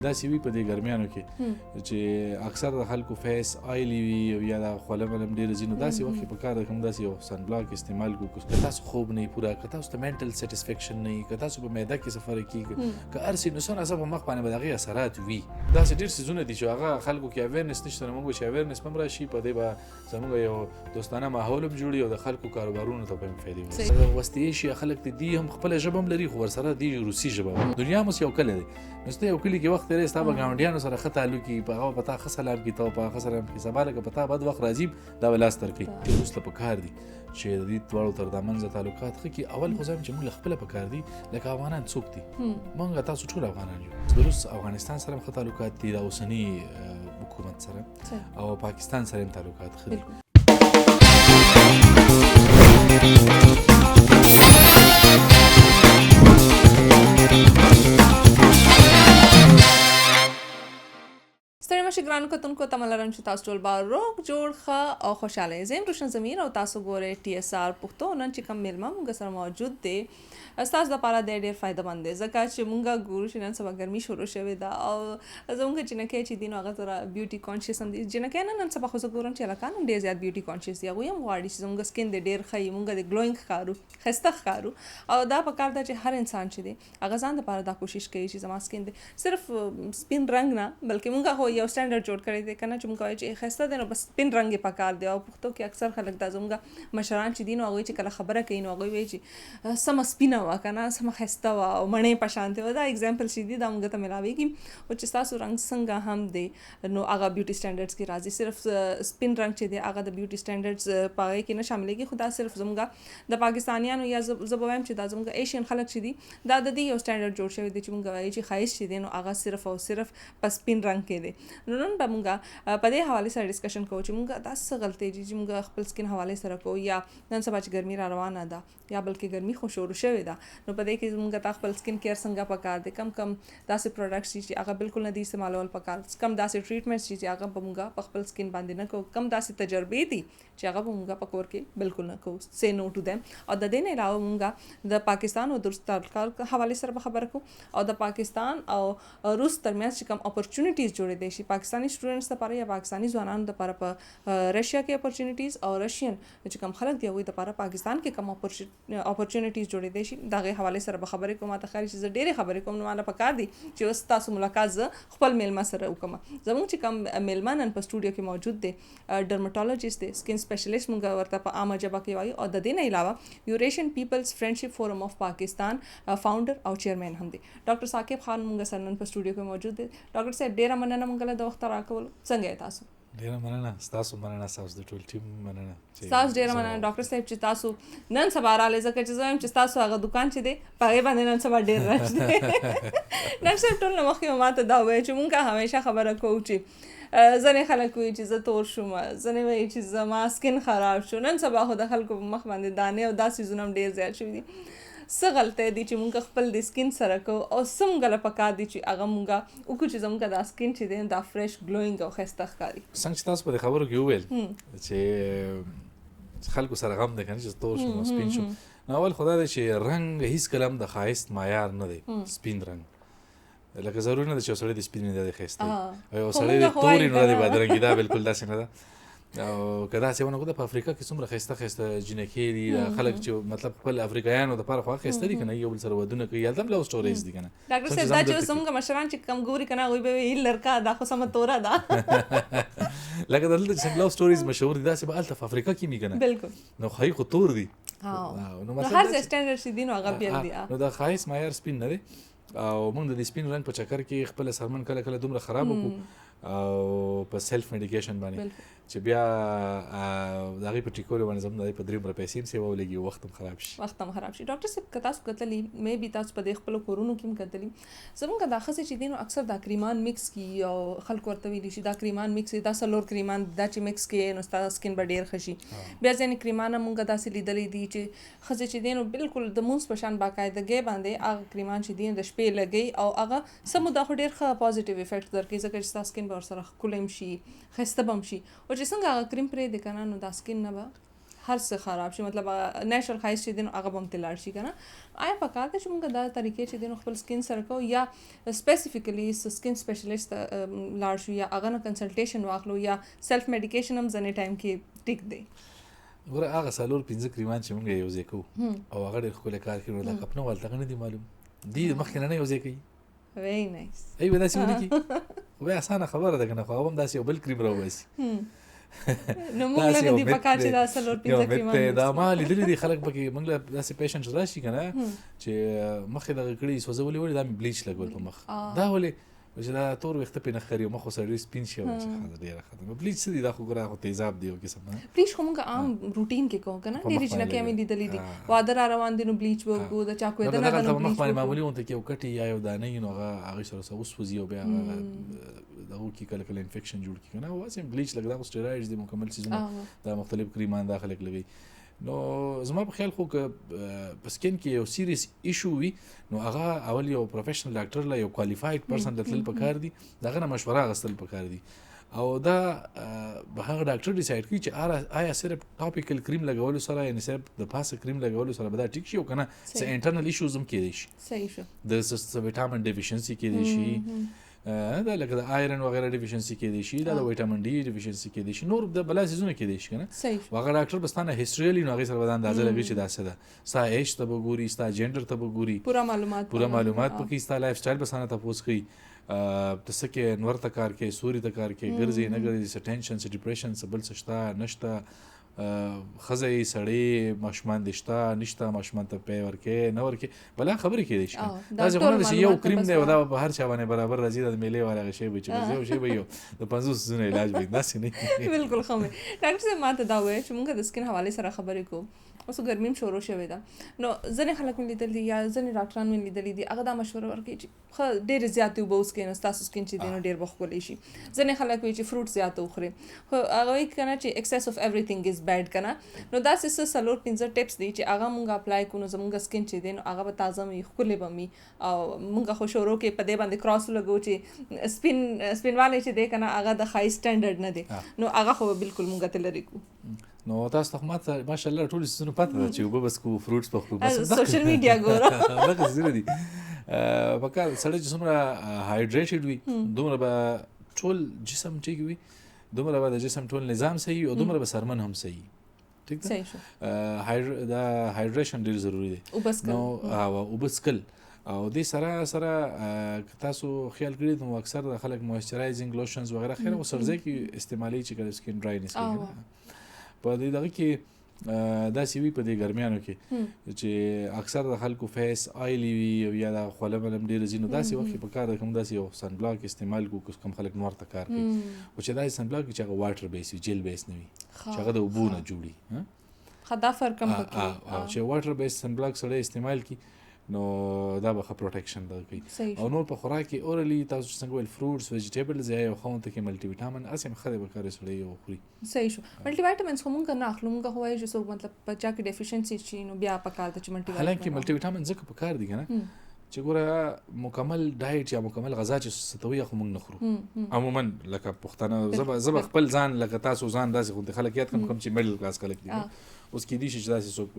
دا سی وی په دې ګرمیانو کې چې اکثر د خلکو فیس آیلی وي او یا د خوله ملم ډېر ځینو داسې وخت په کار کوم داسې یو سن بلاک استعمال کو که تاسو خوب نه پورا که تاسو ته منټل سټیسفیکشن نه که تاسو په معده کې سفر کیږي که ارسي نو سره په مخ باندې بدغه اثرات وي داسې ډېر سيزونه دي چې هغه خلکو کې اویرنس نشته موږ چې اویرنس پم راشي په دې به زموږ یو دوستانه ماحول هم جوړي او د خلکو کاروبارونو ته په فائدې وي وستي شي خلک دي هم خپل ژبه لري خو ورسره دی روسي ژبه دنیا مو یو کله دی نو یو کلی کې وخت لري ستاسو ګاونډیانو سره خطا لوکي په هغه پتا خسلام کې تو په خسلام کې سباله کې پتا بعد وخت راځي دا ولاس تر کې چې اوس په کار دي چې د دې دوړو تر دمنځ تعلقات خو کې اول خو ځم چې موږ خپل په کار دي لکه افغانان څوک دي موږ تاسو ټول افغانان یو درس افغانستان سره خطا تعلقات دي د اوسنی حکومت سره او پاکستان سره تعلقات خو ګرانو کتونکو ته ملرم چې تاسو ټول به روغ جوړ ښه او خوشاله زم روشن ضمیر او تاسو ګوره TSR پښتو نن چې کوم میلمه موږ سره موجود دی تاسو لپاره ډېر فائدہ مند دی ځکه چې موږ ګورو چې نن سبا ګرمي شروع شوې ده او زموږ چې نه کې چې دین هغه سره بیوټي کانشس هم دي چې نه کې نن سبا خو زه ګورم چې لکه ډېر زیات بیوټي کانشس دی هغه هم غواړي چې زموږ سکین دې ډېر ښه موږ د ګلوینګ ښکارو خسته ښکارو او دا په کار ده چې هر انسان چې دی هغه ځان لپاره دا کوشش کوي چې زما سکین دې صرف سپین رنگ نه بلکې موږ هو یو سټانډرډ جوړ کړی دی کنه چې موږ وایي چې خسته دی نو بس سپین رنگ په کار دی او پښتو کې اکثر خلک دا زموږ مشران چې دین هغه چې کله خبره کوي نو هغه وایي چې سم سپینه وا کنه سم خسته وا او مڼې په شان دی دا اگزامپل شې دي دا موږ ته ملاويږي او چې تاسو رنگ څنګه هم دی نو هغه بیوټي سټانډرډز کې راځي صرف سپین رنگ چې دی هغه د بیوټي سټانډرډز پاره کې نه شاملېږي خو دا صرف زموږ د پاکستانیانو یا زبویم چې دا زموږ ایشین خلک چې دي دا د دې یو سټانډرډ جوړ شوی دی چې موږ وایي چې خایس چې دی نو هغه صرف او صرف په سپین رنگ کې دی نو نن به موږ په دې حواله سره ډسکشن کوو چې موږ دا څه غلطي دي چې موږ خپل سکین حواله سره کوو یا نن سبا چې ګرمي را روانه ده یا بلکې ګرمي خو شروع شوې ده نو په دې کې موږ خپل سکین کیر څنګه پکار دي کم داسې پروډکټس چې هغه بالکل نه دي استعمالول پکار کم داسې ټریټمنټس چې هغه به موږ په خپل سکین باندې نه کوو کم داسې تجربې دي چې هغه به موږ په کور کې بالکل نه کوو سي نو ټو دیم او د دې نه علاوه موږ د پاکستان او د روس تعلقات حواله سره خبره کوو او د پاکستان او روس ترمنځ چې کوم اپورچونټیز جوړې دي شي پاکستاني سټوډنټس لپاره یا پاکستاني ځوانانو لپاره په رشیا کې اپورچونټیز او رشین چې کوم خلک دی هغوی لپاره پاکستان کې کوم اپورچونټیز جوړې دي شي دغه حواله سره خبرې کوم ته خاري چې زه ډېرې خبرې کوم نو مالا پکار دي چې اوس تاسو ملاقات زه خپل میلمه سره وکم زموږ چې کوم میلمه نن په سټوډیو کې موجود دی ډرمټالوجیست دی سکین سپیشلیست موږ ورته په عامه ژبه کې وایو او د دې نه علاوه یوریشین پیپلز فرندشپ فورم اف پاکستان فاونډر او چیرمن هم دی ډاکټر ثاقب خان موږ سره نن په سټوډیو کې موجود دی ډاکټر صاحب ډېره مننه موږ له وخت راکول څنګه تاسو ډېره مننه تاسو مننه تاسو د ټول ټیم مننه تاسو ډېره مننه ډاکټر صاحب چې تاسو نن سبا راغلئ ځکه چې زه هم چې تاسو هغه دکان چې دی په هغې باندې نن سبا ډېر رش دی ډاکټر صاحب ټول نه مخکې ما ته دا ووایي چې مونږ همیشه خبره کوو چې ځینې خلک وایي چې زه تور شوم ځینې وایي چې زما سکین خراب شو نن سبا خو د خلکو په مخ باندې دانې او دا څیزونه هم ډېر زیات شوي دي څه غلطی دي چې مونږ خپل د سکین سره کوو او څه مونږ له پکار دي چې هغه مونږ وکړو چې زمونږ دا سکین چې دی دا فرش ګلوینګ او ښایسته ښکاري څنګه چې تاسو په دې خبرو کې وویل چې خلکو سره غم دی که نه چې تور شوم او سپین شوم نو اول خو دا دی چې رنګ هېڅکله هم د ښایست معیار نه دی سپین رنګ لکه ضروري نه ده چې یو سړی د سپین نه دی ښایسته او یو سړی د تورې نه دی بدرنګي دا بالکل داسې نه ده او که داسې ونه کړو په افریقا کې څومره ښایسته جینکې دي خلک چې مطلب خپل افریقایانو دپاره خو ښایسته دي که نه یو بل سره ودونه کوي هلته هم لو سټوریز دي که نه ډاکټر صاحب دا چې اوس زموږ مشران چې کم ګوري که نه هغوی به وایي لړکا دا خو سمه توره ده لکه دلته چې لو سټوریز مشهور دي داسې به هلته په افریقا کې وي که نه بالکل نو ښایي خو تور دي نو هر ځای سټنډرډ چې دي نو هغه بیل دي نو د ښایست معیار سپین نه دی او موږ د سپین رنګ په چکر کې خپل سرمن کله کله دومره خراب وکړو او په سیلف میډیکیشن باندې چې بیا د هغې په ټیکولو باندې زموږ د هغې په 3 روپۍ سیوا ولګي وخت هم خراب شي ډاکټر صاحب که تاسو کتلي مې بي تاسو په دې خپلو کورونو کې هم کتلي زموږ دا ښځې چې دي نو اکثر دا کریمان مکس کي او خلکو ورته ویلي شي دا کریمان مکس دا څلور کریمان دا چې مکس کړي نو ستا سکین به ډېر ښه شي بیا ځینې کریمان هم موږ داسې لیدلی دي چې ښځې چې دي نو بالکل د مونځ په شان باقاعدګۍ باندې هغه کریمان چې دي د شپې لګوي او هغه څه موده خو ډېر ښه پازیټیو افیکټ درکوي ځکه چې ستا سکین به ورسره ښکلی هم شي ښایسته به هم شي او چې څنګه هغه کریم پرېږدي که نه نو دا سکین نه به هر څه خراب شي مطلب نېچرل خایس چې دین هغه هم تلار شي کنه آیا پکار ته چې موږ دا طریقې چې دین خپل سکین سره کو یا سپیسیفیکلی سکین سپیشلیست لار شو یا هغه نه کنسلټیشن واخلو یا سیلف میډیکیشن هم ځنې ټایم کې ټیک دی ګوره هغه څلور پنځه کریمان چې موږ یو ځای کوو او هغه ډېر ښکلی کار کوي نو دا خپنه والته نه دي معلوم دي مخکې نه یو ځای کوي very nice ای ودا څه ونی خو به اسانه خبره ده کنه خو هم داسې یو بل کریم راوباسي نو موږ له دې پکار چې دا سلور پنځه کریمان دا ما لیدلې دي خلک پکې موږ له داسې پیشنټ راشي کنه چې مخې دغه کړي سوځولې ولې دا بلیچ لګول په مخ دا ولې چې دا تور وخت په نخري مخ سره سپین شي او چې ډیره ختمه بلیچ څه دا خو ګره خو تیزاب دی او قسم نه بلیچ کوم عام روټین کې کوم کنه ډیره چې نه کې مې لیدلې دي وادر روان دي نو بلیچ وګو دا چا کوی دا نه دا مخ باندې معمولی ونته کې یو کټي یا یو دانه نو هغه سره اوس وزي او بیا دا هو کې کله انفیکشن جوړ کی کنه واسه بلیچ لګدا سټیرايډز دي مکمل سيزونه دا مختلف کریمان داخله لګوي نو زما په خیال خو که په سکین کې یو سیریس ایشو وي نو هغه اول یو پروفیشنل ډاکټر لا یو کوالیفاید پرسن دتل پکار دي دغه مشوره غستل پکار دي او دا به هغه ډاکټر ډیسایډ کوي چې آیا صرف ټاپیکل کریم لګول سره یا صرف د پاسه کریم لګول سره به دا ټیک شي او کنه څه انټرنل ایشوز هم کېدي شي صحیح شو د وټامین ډیفیشنسي کېدي شي دا لکه د آیرن وغیرہ ډیفیشنسي کېدي شي دا د وټامین ډي ډیفیشنسي کېدي شي نور د بلا سيزونه کېدي شي کنه وغیرہ ډاکټر بستانه هیستوري نو هغه سره ودان اندازه لګي چې دا څه ده ستا ایج ته وګوري ستا جندر ته وګوري پورا معلومات پکې ستا لایف سټایل بسانه تاسو کوي تاسو کې نور ته کار کې سوري ته کار کې ګرځي نه ګرځي س ټینشن س ډیپریشن س بل څه شته نشته خزې سړی ماشومان دشته نشته ماشومان ته پی ورکې نه ورکې بلا خبرې کې دي شي دا ځکه چې یو کریم دی دا په هر چا باندې برابر راځي د میلې والا شی به چې یو شی به یو د 500 زونه علاج به داسې نه بالکل خو ډاکټر صاحب ماته دا وایي چې موږ د سکین حواله سره خبرې کوو اوس ګرمیم شروع شوې ده نو ځنې خلک مې لیدل دي یا ځنې ډاکټران مې لیدلې دي هغه دا مشوره ورکوي چې خو ډېرې زیاتې اوبه وڅښئ نو ستاسو سکین چې دی نو ډېر به ښکلی شي ځنې خلک وایي چې فروټ زیات وخورئ خو هغه وایي که نه چې ایکسیس اف ایوریثینګ از بیډ که نه نو داسې څه څلور پنځه ټپس دي چې هغه مونږ اپلای کړو نو زمونږ سکین چې دی نو هغه به تازه وي ښکلی به وي او مونږ خو شروع کې په دې باندې کراس لګو چې سپینوالی چې دی که نه هغه د ښایست سټنډرډ نه دی نو هغه خو بالکل مونږ ته لرې کړو نو تاسو ته ماته ماشاءالله ټول څه پته ده چې وبس کو فروټس په خو بس سوشل میډیا ګوره دا زیره دي پکار سړی چې څومره هایډریټډ وي دومره به ټول جسم ټیک وي دومره به د جسم ټول نظام صحیح او دومره به سرمن هم صحیح ٹھیک ده دا هایډریشن ډیر ضروری دی نو وبسکل او دې سره تاسو خیال کړئ نو اکثر د خلک موئسچرایزینګ لوشنز وغیرہ خیر او سرځي کې استعمالي چې کله سکین ډراینس کوي په دې دغه کې دا سی وی په دې ګرمیانو کې چې اکثر د خلکو فیس آیلی وي او یا د خوله بلم ډیر زینو دا سی وخت په کار کوم دا سی یو سن بلاک استعمال کو کوم خلک نور ته کار کوي او چې دا سن بلاک چې هغه واټر بیس وي جیل بیس نه وي چې هغه د اوبو نه جوړي خدا فرق هم پکې او چې واټر بیس سن بلاک سره استعمال کی نو دا به پروټیکشن درکوي او نور په خوراک کې اورلی تاسو څنګه ول فروټس ویجیټیبلز یا خون ته کې ملټي وټامین اسیم خدای به کار سره یو خوري صحیح شو ملټي وټامینز کوم نه اخلو موږ هوای چې څو مطلب پچا کې ډیفیشنسي شي نو بیا پکار ته چې ملټي حالانکه ملټي وټامین ځکه پکار دي کنه چې ګوره مکمل ډایټ یا مکمل غذا چې ستوي خو موږ نخورو عموما لکه پښتنه زب خپل ځان لکه تاسو ځان داسې خو د خلک یاد کوم چې میډل کلاس خلک دي اوس کې دي چې داسې څوک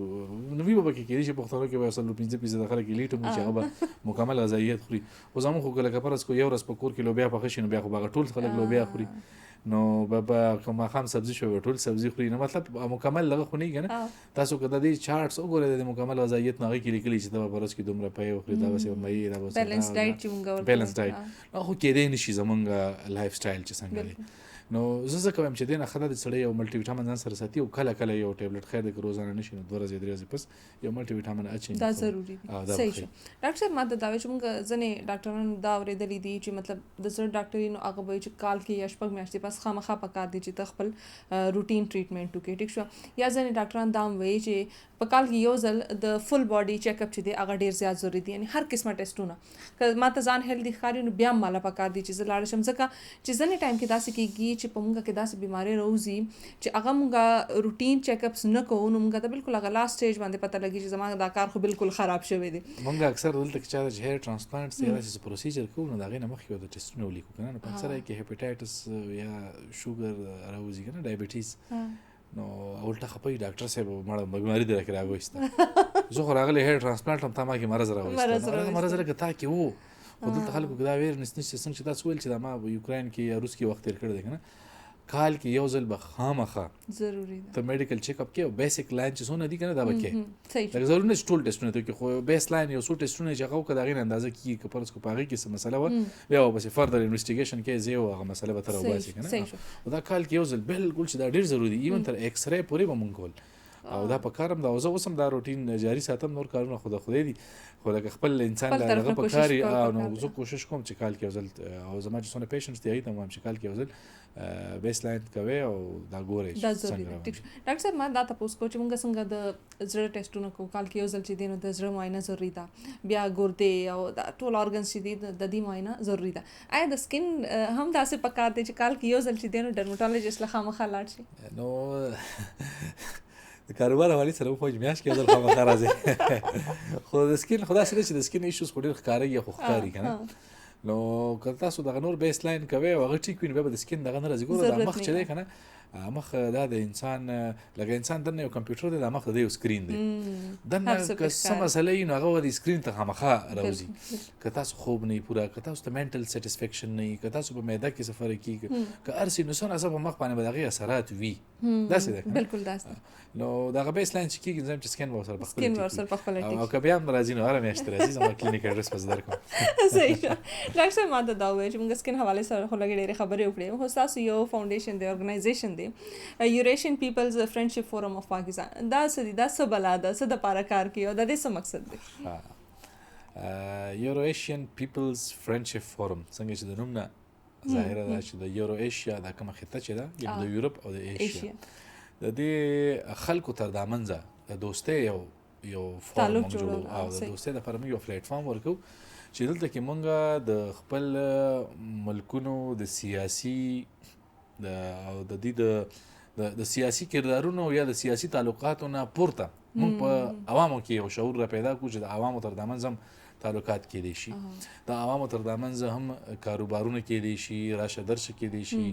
نو وی به کې دي چې پښتنو کې به اصل 15% د خلک لیټو مو چې هغه مکمل غذایت خوري او زمو خو کله کپرس کو یو ورځ په کور کې لوبیا پخې شي نو بیا خو باغ ټول خلک لوبیا خوري نو بابا کومه خام سبزی شو ټول سبزی خوري نو مطلب مکمل لغه خو نه کنه تاسو کده دي چارټس وګورئ د مکمل غذایت نه کې لیکلي چې دا پرس کې دومره پي او خوري دا وسه مې دا وسه بیلانس ډایټ چې موږ ورته بیلانس ډایټ نو خو کې دې نشي زمونږ لایف سټایل چې څنګه دی نو زه کوم چې دینه خدای دې سړی یو ملټي وټامین ځان سره ساتي او کله کله یو ټابلیټ خیر د روزانه نشي نو 2 ورځې 3 ورځې پس یو ملټي وټامین اچي دا ضروری دی صحیح شو ډاکټر صاحب ماته دا وایي چې موږ ځنې ډاکټرانو دا اورېدلې دي چې مطلب د زړه ډاکټرینو هغه وایي چې کال کې یا شپږ میاشتې پس خامخا پکار دي چې ته خپل روټین ټریټمنټ وکړې ټیک شو یا ځنې ډاکټران دا وایي چې په کال کې یو ځل د فل باډي چیک اپ چې دی هغه ډیر زیات ضروری دی یعنی هر قسمه ټیسټونه که ماته ځان هیلدي ښکاري نو بیا مالا پکار دي چې زه لاړ شم ځکه چې ځنې ټایم کې داسې کېږي چې په موږ کې داسې بیماری راوځي چې هغه موږ روټین چیک اپس نه کوو نو موږ ته بالکل هغه لاست سټیج باندې پته لګي چې زما دا کار خو بالکل خراب شوی دی موږ اکثر دلته چې د هیر ترانسپلانټ سره پروسیجر کوو نو دا غي نه مخکې د ټیسټونه ولیکو کنه په اکثر کې هپاتایټس یا شوګر راوځي کنه ډایابټیز نو الټه خپي ډاکټر صاحب مړه بیماری دې راکې راغوسته زه خو راغلی هیر ترانسپلانټ هم تا ما کې مرض راوسته مرض راکې تا کې وو خو دلته خلکو دا ویرنس نشته څنګه چې تاسو ویل چې دا ما یوکرين کې یا روس کې وخت تیر کړی دی کنه کال کې یو ځل به خامخه ضروری ده ته میډیکل چیک اپ کې او بیسیک لاین چې څونه دي کنه دا به کې صحیح لکه ضروري نه چې ټول ټیسټونه ته کې خو بیس لاین یو څو ټیسټونه چې هغه کدا غین اندازه کې کپرس کو پاغي کې څه مسله و بیا بس فردر انویسټیګیشن کې زیو هغه مسله به تر وباسي کنه او دا کال کې یو ځل بالکل چې دا ډیر ضروری دی ایون تر ایکس رې پورې به مونږ کول او دا په کارم دا اوسه وسم دا روټین جاری ساتم نور کارونه خدای دی خو لکه خپل انسان لږه په کاری نو زه کوشش کوم چې کال کې یو ځل او زما چې څونه پیشنټس دی ته هم چې کال کې یو ځل بیس لاین کوي او دا ګوري څنګه ډاکټر صاحب ما دا تاسو کو چې موږ څنګه د زړه ټیسټونه کو کال کې یو ځل چې دینو د زړه معاینه ضروری ده بیا ګردې او د ټول ارګنز چې دي د دې معاینه ضروری ده آیا د سکین هم داسې پکار دي چې کال کې یو ځل چې دینو ډرمټالوجیست له خامخا لاړ شي نو د کاروبار حواله سره په میاش کې ځل خامخا راځي خو د سکین خدا سره چې د سکین ایشوز خو ډیر ښکاري خو ښکاري کنه نو که تاسو دغه نور بیس لاین کوي او هغه ټیک وین به د سکین دغه نه راځي ګوره د مخ چې دی کنه مخ دا د انسان لکه انسان دنه یو کمپیوټر دی د مخ د یو سکرین دی دنه که سم مسلې نو هغه د سکرین ته خامخا راوځي که تاسو خوب نه پورا که تاسو ته منټل سټیسفیکشن نه که تاسو په معده کې سفر کیږي که ارسي نو سن اساس په مخ باندې بدغه اثرات وي داسې ده بالکل داسې نو دا بیس لاین چې کیږي زم چې سکین ورسره په خپل او که بیا هم راځي نو آرام یاشته راځي زما کلینیک ایډرس پس درکم صحیح ډاکټر صاحب ما ته دا وایي چې موږ سکین حواله سره خو لګې ډېرې خبرې وکړې خو تاسو یو فاونډیشن دی ارګنایزیشن دی یوریشین پیپلز فرندشپ فورم اف پاکستان دا څه بلا ده څه د پاره کار کوي او د دې څه مقصد دی یوریشین پیپلز فرندشپ فورم څنګه چې د نوم نه ظاهره ده چې د یورو ایشیا د کومه خطه چې ده د یورپ او د ایشیا د دې خلکو تر د منځه د دوستۍ یو فورم جوړو او د دوستۍ لپاره موږ یو پلیټ فارم ورکو چې دلته کې مونږ د خپل ملکونو د سیاسي او د دې د سیاسي کردارونو یا د سیاسي تعلقاتو نه پورته مونږ په عوامو کې یو شعور را پیدا کړو چې د عوامو تر د منځ تعلقات کې دي شي د عوامو تر د منځ هم کاروبارونه کې دي شي راشه درس کې دي شي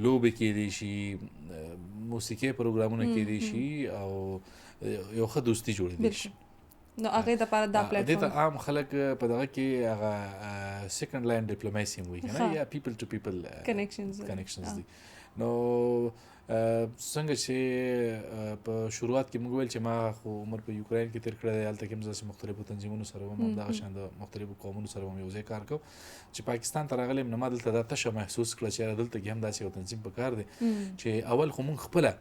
لوبې کې دي شي موسیقي پروګرامونه کې دي شي او یو ښه دوستي جوړ دي شي نو هغه د لپاره دا پلیټ فارم د عام خلک په دغه کې هغه سیکنډ لاین ډیپلوماسي وي کنه یا پیپل ټو پیپل کنیکشنز دي نو څنګه چې په شروعات کې موږ ویل چې ما خو عمر په یوکرين کې تیر کړی دی هلته کې هم زه مختلفو تنظیمونو سره هم دغه شان د مختلفو قومونو سره هم یو ځای کار کوم چې پاکستان ته راغلم نو ما دلته دا تشه محسوس کړه چې دلته کې هم داسې یو تنظیم پکار دی چې اول خو موږ خپله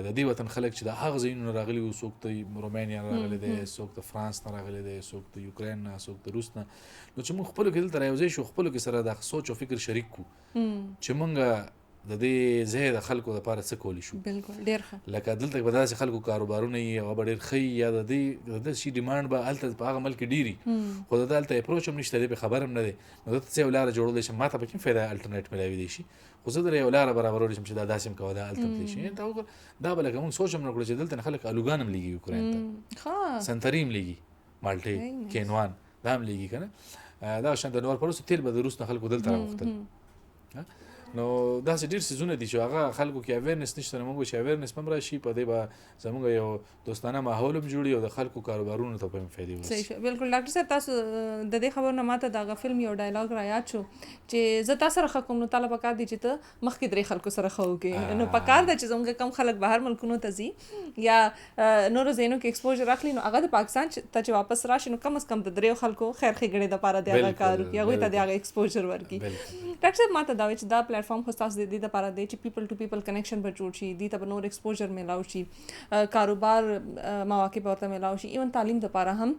د دې وطن خلک چې د هغه ځایونو راغلي وو څوک د رومانیا راغلی دی څوک د فرانس نه راغلی دی څوک د یوکرين نه څوک د روس نه نو چې موږ خپلو کې دلته رایوځای شو خپلو کې سره د سوچ او فکر شریک کړو چې موږ د دې ځای د خلکو لپاره څه کولی شو بالکل ډېر ښه لکه دلته به داسې خلکو کاروبارونه یي او به ډېر ښه یا د دې شي ډیمانډ به هلته په هغه ملک ډېري خو د هلته اپروچ هم نشته دی په خبر هم نه دی نو دلته څه یو لاره جوړولی شم ما ته به کوم فایده الټرنیټ میلاوي دی شي خو زه در یو لاره برابرولی شم چې دا داسې هم کوه دا هلته پلی شي دا به لکه مونږ سوچ هم نه کړو چې دلته نه خلک الوګان هم لیږي یوکرین ته سنتري هم لیږي مالټې کینوان دا هم لیږي که نه دا شان د نور پروسو تیل به د روس نه خلکو دلته راوختل نو داسې ډېر څیزونه دي چې هغه خلکو کې اویرنس نشته نو موږ چې اویرنس هم راشي په دې به زموږ یو دوستانه ماحول هم جوړي او د خلکو کاروبارونو ته هم فایده ورسي صحیح بالکل ډاکټر صاحب تاسو د دې خبر نه ماته دغه فلم یو ډایلاګ را یاد شو چې زه تاسو سره کوم نو تعالی پکار دي چې ته مخکې درې خلکو سره خو کې نو پکار ده چې زموږ کم خلک بهر ملکونو ته ځي یا نور زینو کې ایکسپوژر اخلي نو هغه د پاکستان ته چې واپس راشي نو کم از کم د درې خلکو خیر ښېګڼې دپاره د هغه کار وکړي هغوی ته د هغه ایکسپوژر ورکړي ډاکټر صاحب ماته دا وایي چې دا پلیټ فارم خو ستاسو د دې دپاره دی چې پیپل ټو پیپل کنیکشن به جوړ شي دې ته به نور ایکسپوژر میلاو شي کاروبار مواقع به ورته میلاو شي ایون تعلیم دپاره هم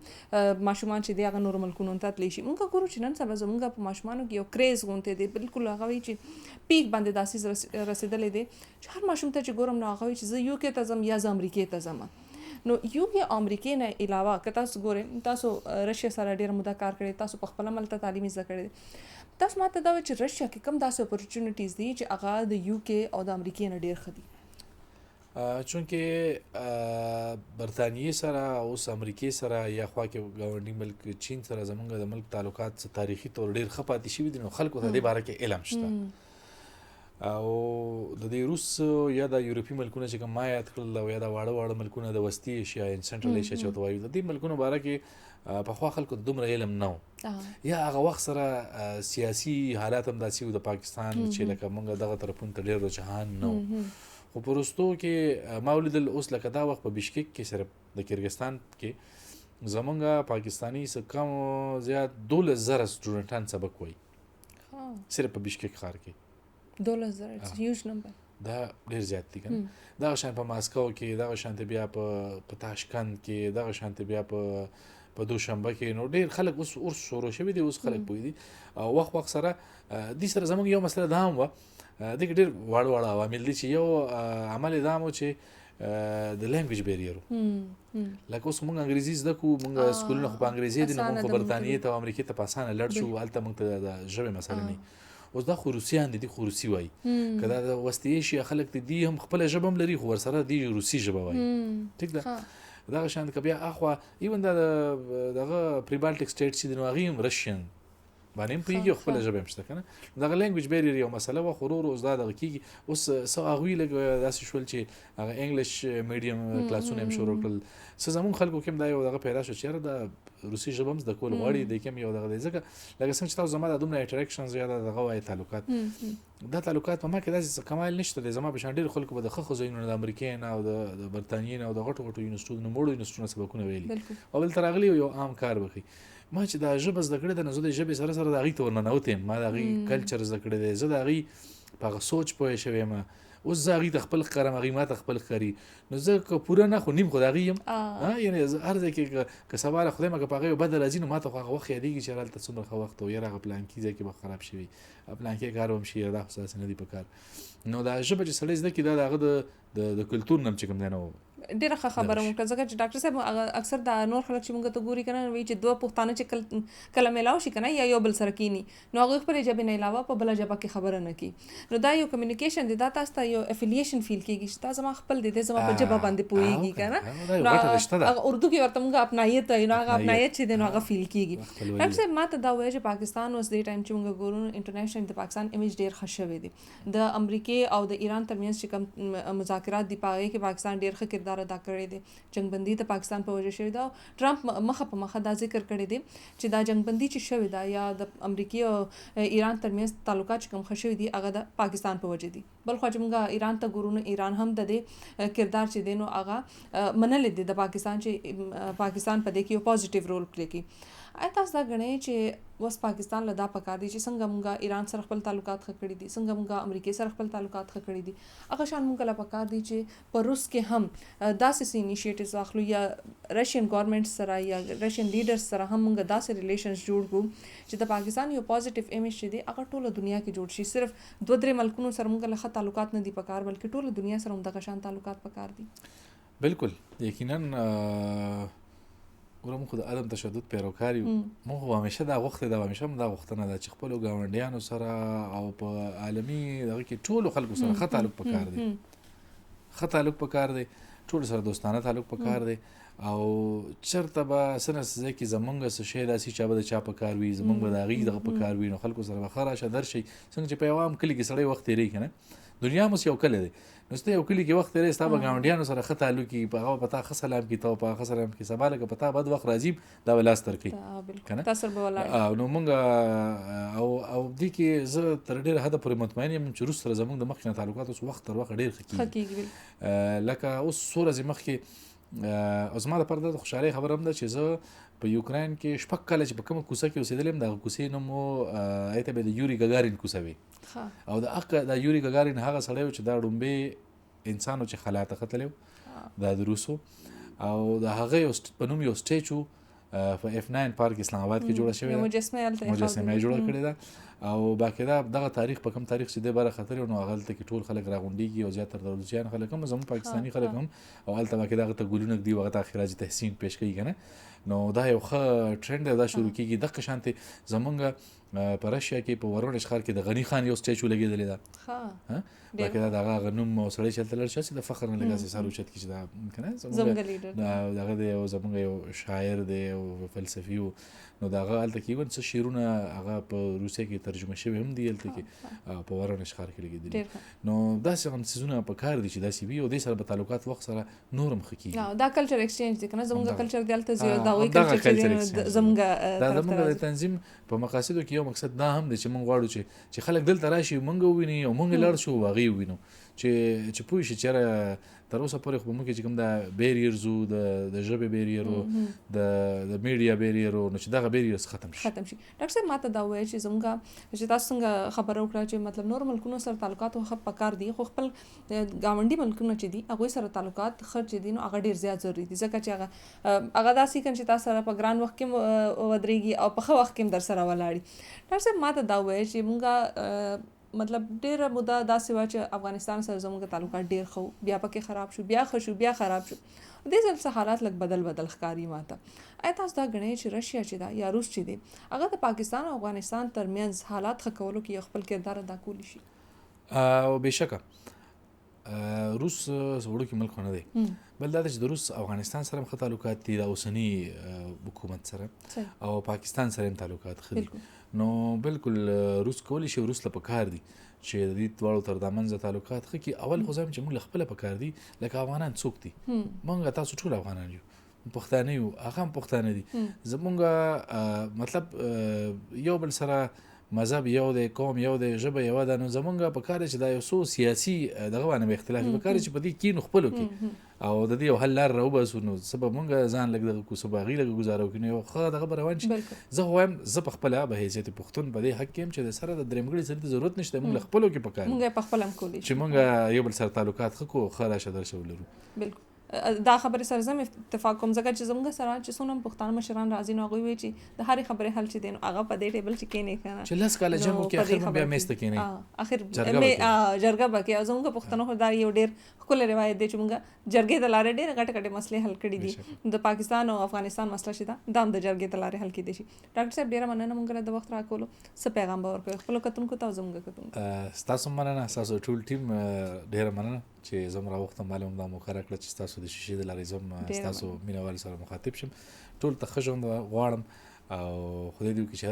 ماشومان چې دی هغه نورو ملکونو ته تللی شي مونږ ګورو چې نن سبا زمونږ په ماشومانو کې یو کریز غونتی دی بالکل هغه وایي چې پیک باندې داسې رسېدلی دی چې هر ماشوم ته چې ګورم نو هغه وایي چې زه یوکې ته ځم یا زه امریکې ته ځم نو یوکې امریکې نه علاوه که تاسو ګورئ تاسو رشیا سره ډېره موده کار کړی تاسو په خپله ملته تعلیم زده کړی تاسو ماته دا وایي چې رشیا کې کوم داسې اپورچونیټیز دي چې هغه د یوکې او د امریکې نه ډېر ښه دي چونکې برطانیې سره اوس امریکې سره یا خوا کې ګاونډي ملک چین سره زمونږ د ملک تعلقات تاریخي طور ډېر ښه پاتې شوي دي نو خلکو ته دې باره کې علم شته او د دې روس یا د یورپی ملکونه چې کوم ما یاد کړل او یا د واړه ملکونه د وسطي ایشیا یا سنټرل ایشیا چې وایي د دې ملکونو باره کې په خوا خلکو دومره علم نه یا هغه وخت سره سیاسي حالات هم داسې و د پاکستان چې لکه موږ دغه طرفونو ته ډېر رجحان نه خو په وروستو کې ما ولیدل اوس لکه دا وخت په بشکک کې صرف د کرغستان کې زمونږ پاکستانی څه کم زیات 12,000 سټوډنټان سبق وایي صرف په بشکک ښار کې 12,000 it's huge number دا ډیر زیات دي کنه دا شان په ماسکو کې دا شان ته بیا په تاشکند کې دا شان ته بیا په دوشنبه کې نو ډیر خلک اوس شروع شوی دي اوس خلک پوي دي او وخت سره د سره زموږ یو مسله دا هم و د ډیر واړه عوامل دي چې یو عمل دا مو چې د لانګویج بیریر لکه اوس موږ انګریزي زده کو موږ سکولونه په انګریزي دي نو موږ په برتانیې ته امریکا ته پاسانه لړ شو الته موږ ته د ژبې مسله نه اوس دا خو روسیان دي خو روسي وایي کله د وسطي ایشیا خلک دي هم خپل ژبه هم لري خو ورسره دي روسي ژبه وایي ټیک ده دا شان کبیا اخوا ایون دا دغه پریبالټیک سټیټ چې د نوغي هم رشین باندې پیږي خپل ژبه هم شته کنه دا لانګویج بیریر یو مسله و خورور اوس دا دغه کیږي اوس سو اغوی لګ داسې شول چې هغه انګلیش میډیم کلاسونه هم شروع کړل څه زمون خلکو کوم دا یو دغه پیدا شو چې دا روسي ژبه هم د کول غواړي د کوم یو دغه ځکه لکه څنګه چې تاسو زما د دومره انټریکشنز یا دغه وای تعلقات دا تعلقات په ما کې داسې کمال نشته د زما په شان ډیر خلکو به د خخو زینونو د امریکا نه او د برتانیې نه او د غټو یونیورسيټونو موړو یونیورسيټونو سبقونه ویلي او بل ترغلی یو عام کار وکړي ما چې دا ژبه زده کړې د نزو د ژبې سره د هغې ته ورننوتم ما د هغې کلچر زده کړی دی زه د هغې په هغه سوچ پوه شوی یم اوس زه هغې ته خپل ښکارم هغې ما ته خپل ښکاري نو زه که پوره نه خو نیم خو د هغې یم یعنې زه هر ځای کې که سبا له خدای مه که په هغه یو بده راځي نو ما ته خو هغه وخت یادېږي چې هلته څومره ښه وخت و یاره هغه پلانکي ځای کې به خراب شوي پلانکي کار به هم شي دا خو ستاسې نه دي په کار نو دا ژبه چې سړی زده کړي دا د هغه د کلتور نه هم چې کوم دی نو ډیره ښه خبره مو کړه ځکه چې ډاکټر صاحب اکثر د نور خلک چې موږ ته ګوري کنه وی چې دوه پښتانه چې کله میلاو شي کنه یا یو بل سره کینی نو هغه خپل ژبه نه علاوه په بل ژبه کې خبره نه کی نو دا یو کمیونیکیشن دی دا تاسو ته یو افیلیشن فیل کیږي چې تاسو ما خپل دي زما په ژبه باندې پويږي کنه هغه اردو کې ورته موږ اپنایت نو هغه اپنایت چې دی نو هغه فیل کیږي ډاکټر صاحب ما ته دا وایي چې پاکستان اوس د ټایم چې موږ ګورو انټرنیشنل د پاکستان ایمیج ډیر ښه شوی دی د امریکا او د ایران ترمنځ چې کوم مذاکرات دی پاره کې پاکستان ډیر ښه کردار ادا کړی دی جنگ بندي ته پاکستان په وجه شوی دا ټرمپ مخه په مخه دا ذکر کړی دی چې دا جنگ بندي چې شوی دا یا د امریکا او ایران ترمنځ تعلقات کوم خښوي دي هغه د پاکستان په وجه دي بل خو چې موږ ایران ته ګورو نو ایران هم د دې کردار چې دی نو هغه منل دي د پاکستان چې پاکستان په دې کې یو پوزټیو رول پلی کوي آیا تاسو دا غنئ چې اوس پاکستان لدا پکار دي چې څنګه موږ ایران سره خپل تعلقات ښه کړي دي څنګه موږ امریکا سره خپل تعلقات ښه کړي دي هغه شان موږ لا پکار دي چې په روس کې هم داسې انیشیټیوز واخلو یا رشین ګورنمنت سره یا رشین لیډرز سره هم موږ داسې ریلیشنز جوړ کړو چې د پاکستان یو پوزټیو ایمیج چې دی هغه ټوله دنیا کې جوړ شي صرف 2-3 ملکونو سره موږ له ښه تعلقات نه دي پکار بلکې ټوله دنیا سره هم دغه شان تعلقات پکار دي بالکل یقینا ورم خو د عدم تشدد پیروکار یو موږ همیشه دا غوښتې ده همیشه هم دا غوښتنه ده چې خپلو ګاونډیانو سره او په عالمي دغه کې ټولو خلکو سره ښه تعلق پکار دی ښه تعلق پکار دی ټولو سره دوستانه تعلق پکار دی او چېرته به څه نه څه ځای کې زمونږ څه شی داسې چا به د چا پکار وي زمونږ به د هغې دغه پکار وي نو خلکو سره به ښه راشه درشئ څنګه چې په یو عام کلي کې سړی وخت تېروي که نه دنیا هم اوس یو کلی دی نو ستا یو کلي کې وخت تېروي ستا به ګاونډیانو سره ښه تعلق کي په هغه به په تا ښه سلام کي ته په هغه سلام کي سبا لکه په تا بد وخت راځي دا به لاس تر کوي که نه نو مونږ او دې کې زه تر ډېره حده پورې مطمئن یم چې روس سره زمونږ د مخکې نه تعلقات اوس وخت تر وخت ډېر ښه کېږي لکه اوس څو ورځې مخکې او زما لپاره د خوشحالۍ خبره هم ده چې زه په یوکراین کې شپږ کاله چې په کومه کوڅه کې اوسېدلی یم دغه کوڅې نوم و هغې ته به د یوري ګګارین کوڅه وي او د یوري ګګارین هغه سړی و چې دا ړومبی انسان و چې خلا ته ختلی و دا د روسو او د هغه په نوم یو سټیچ و په F9 پارک اسلام آباد کې جوړه شوې ده مجسمه یې جوړه کړې ده او باقاعده دغه تاریخ په کوم تاریخ چې دی بره خطرې نو هغه هلته کې ټول خلک راغونډېږي او زیاتره د روسیان خلک هم زموږ پاکستاني خلک هم او هلته باقاعده هغه ته ګلونه ږدي او هغه ته خراج تحسین پیش کوي که نه نو دا یو ښه ټرینډ دی دا شروع کېږي دغه شانتې زمونږ په رشیا کې په ورونش ښار کې د غني خان یو سټیچو لګېدلی ده باقاعده د هغه نوم او سړی چې هلته لاړ شي چې د فخر نه لږ داسې سر اوچت کړي چې دا که نه زمونږ دغه دی او زمونږ یو شاعر دی او فلسفي و نو دا هغه هلته کې څه شعرونه هغه په روسیه کې ترجمه شوي هم دي هلته کې په ورونه ښار کې لګېدلي نو داسې هم څیزونه په کار دي چې داسې وي او دې سره به تعلقات وخت سره نور هم ښه کېږي دا کلچر ایکسچینج دی که نه زموږ کلچر دی هلته زیات دا وایي کلچر چې زموږ د تنظیم په مقاصدو کې یو مقصد دا هم دی چې موږ غواړو چې خلک دلته راشي موږ وویني او موږ لاړ شو هغوی ووینو چې پوه شي چېرې تر اوسه پورې خو موږ کې چې کوم دا بیریرز و د ژبې بیریر و د میډیا بیریر و نو چې دغه بیریرز ختم شي ډاکټر صاحب ما ته دا ووایه چې زموږ چې تاسو څنګه خبره وکړه چې مطلب نور ملکونو سره تعلقات ښه پکار دي خو خپل ګاونډي ملکونه چې دي هغوی سره تعلقات ښه چې دي نو هغه ډېر زیات ضروري دي ځکه چې هغه داسې کوم چې تاسو سره په ګران وخت کې ودرېږي او په ښه وخت کې هم در سره ولاړي ډاکټر صاحب ما ته دا ووایه چې موږ مطلب ډېره موده داسې وه چې افغانستان سره زموږ تعلقات ډېر ښه بیا پکې خراب شو بیا ښه شو بیا خراب شو دې ځل څه حالات لږ بدل ښکاري ما ته آیا تاسو دا ګڼئ چې رشیا چې ده یا روس چې دی هغه د پاکستان او افغانستان ترمنځ حالات ښه کولو کې یو خپل کردار ادا کولی شي بېشکه روس وړوکی ملک نه دی بل دا چې د روس افغانستان سره هم ښه تعلقات دي د اوسني حکومت سره او پاکستان سره هم تعلقات ښه دي نو بالکل روس کولی شي روس له پکار دي چې د دې دواړو تر دا منځه تعلقات ښه کړي اول خو زه چې موږ له خپله پکار دي لکه افغانان څوک دي موږ تاسو ټول افغانان یو پښتانه یو هغه هم پښتانه دي زمونږ مطلب یو بل سره مذهب یو دی قوم یو دی ژبه یوه ده نو زمونږ په کار چې دا یو څو سیاسي دغه باندې به اختلاف په کار چې په دې کینو خپلو کې او د دې یو حل لار راوباسو نو څه به مونږ ځان لږ دغه کړو څه به هغوی لږ ګزاره وکړو نو یو ښه دغه به روان شي زه خو وایم زه په خپله به حیثیت پښتون په دې حق کې یم چې د سره د درېمګړي سړي ته ضرورت نشته مونږ له خپلو کې په کار مونږ په خپله هم کولی شو چې مونږ یو بل سره تعلقات ښه کړو ښه راشه درشه ولرو بالکل دا خبرې سره زم اتفاق کوم ځکه چې زموږ سره چې څونه پښتانه مشران راځي نو هغوی وایي چې د هرې خبرې حل چې دی نو هغه په دې ټیبل چې کښېنې که نه چې لس کاله جنګ وکړي اخر به بیا میز ته کښېنئ اخر جرګه به کوي او زموږ پښتنو خو دا یو ډېر ښکلی روایت دی چې موږ جرګې د لارې ډېرې غټې غټې مسلې حل کړي دي د پاکستان او افغانستان مسله چې ده دا هم د جرګې د لارې حل کېدی شي ډاکټر صاحب ډېره مننه موږ له د وخت راکولو څه پیغام به ورکوئ خپلو کتونکو ته او زموږ کتونکو ستاسو مننه ستاسو ټول ټیم ډېره مننه چې زه هم راوخته ماله هم دا موقع راکړه چې ستاسو د شیشې د لارې زه ستاسو مینوال سره مخاطب شم ټول ته ښه ژوند غواړم او خدای دې وکړي چې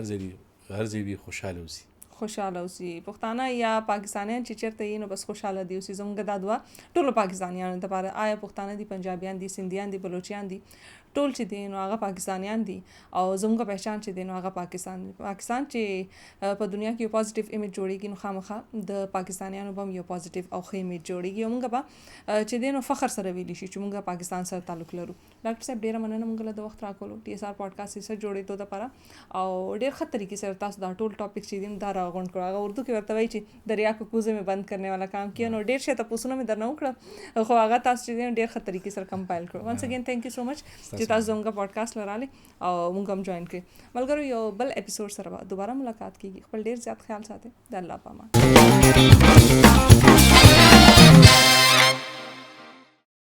هر ځای وي خوشحاله اوسي خوشحاله اوسي پښتانه یا پاکستانیان چې چېرته یي نو بس خوشحاله دي اوسي زموږ دا دعا ټولو پاکستانیانو دپاره آیا پښتانه دي پنجابیان دي سندیان دي بلوچیان دي ټول چې دي نو هغه پاکستانیان دي او زموږ پہچان چې دی نو هغه پاکستان چې په دنیا کې یو پازیټیو ایمیج جوړېږي نو خامخا د پاکستانیانو به هم یو پازیټیو او ښه ایمیج جوړېږي او موږ به چې دی نو فخر سره ویلی شي چې موږ پاکستان سره تعلق لرو ډاکټر صاحب ډېره مننه موږ له د وخت راکولو TSR پاډکاسټ سره جوړېدو دپاره او ډېر ښه طریقې سره تاسو دا ټول ټاپک چې دي دا راغونډ کړو هغه اردو کې ورته وایي چې دریا کو کوزه مې بند کرنے والا کام کیا نو ډېر شی تپوسونه مې درنه وکړه خو هغه تاسو چې دی ډېر ښه طریقې سره کمپایل کړو ونس اگین تھینک یو سو مچ چې تاسو زموږ پاډکاسټ لراله او موږ هم جوائن کړئ ملګرو یو بل اپیسوډ سره دوباره ملاقات کیږي خپل ډېر زیات خیال ساتئ د الله پامان